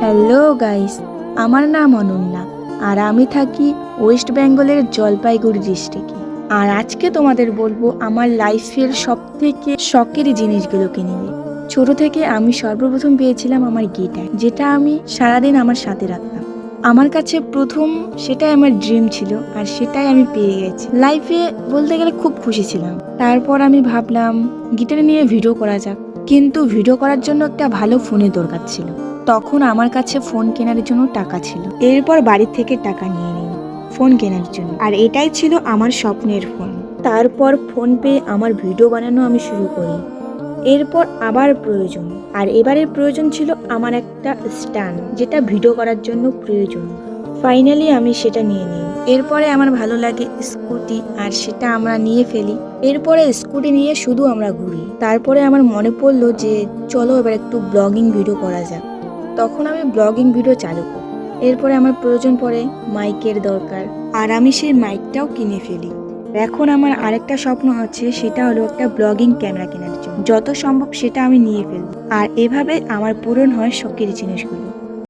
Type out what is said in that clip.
Hello guys, আমার নাম অনন্যা আর আমি থাকি ওয়েস্ট বেঙ্গলের জলপাইগুড়ি ডিস্ট্রিক্টে। আর আজকে তোমাদের বলবো আমার লাইফের সবথেকে শখের জিনিসগুলোকে নিয়ে। ছোট থেকে আমি সর্বপ্রথম পেয়েছিলাম আমার গিটার, যেটা আমি সারাদিন আমার সাথে রাখতাম। আমার কাছে প্রথম সেটাই আমার ড্রিম ছিল আর সেটাই আমি পেয়ে গেছি। লাইফে বলতে গেলে খুব খুশি ছিলাম। তারপর আমি ভাবলাম গিটার নিয়ে ভিডিও করা যাক, কিন্তু ভিডিও করার জন্য একটা ভালো ফোনের দরকার ছিল। তখন আমার কাছে ফোন কেনার জন্য টাকা ছিল। এরপর বাড়ি থেকে টাকা নিয়ে নিই ফোন কেনার জন্য, আর এটাই ছিল আমার স্বপ্নের ফোন। তারপর ফোন পেয়ে আমার ভিডিও বানানো আমি শুরু করি। এরপর আবার প্রয়োজন, আর এবারের প্রয়োজন ছিল আমার একটা স্ট্যান্ড, যেটা ভিডিও করার জন্য প্রয়োজন। ফাইনালি আমি সেটা নিয়ে নিই। এরপরে আমার ভালো লাগে স্কুটি, আর সেটা আমরা নিয়ে ফেলি। এরপরে স্কুটি নিয়ে শুধু আমরা ঘুরি। তারপরে আমার মনে পড়লো যে চলো এবার একটু ব্লগিং ভিডিও করা যাক। তখন আমি ব্লগিং ভিডিও চালু করি। এরপরে আমার প্রয়োজন পড়ে মাইকের দরকার, আর আমি সেই মাইকটাও কিনে ফেলি। এখন আমার আরেকটা স্বপ্ন আছে, সেটা হলো একটা ব্লগিং ক্যামেরা কেনার জন্য। যত সম্ভব সেটা আমি নিয়ে ফেলবো, আর এভাবে আমার পূরণ হয় শখের জিনিসগুলো।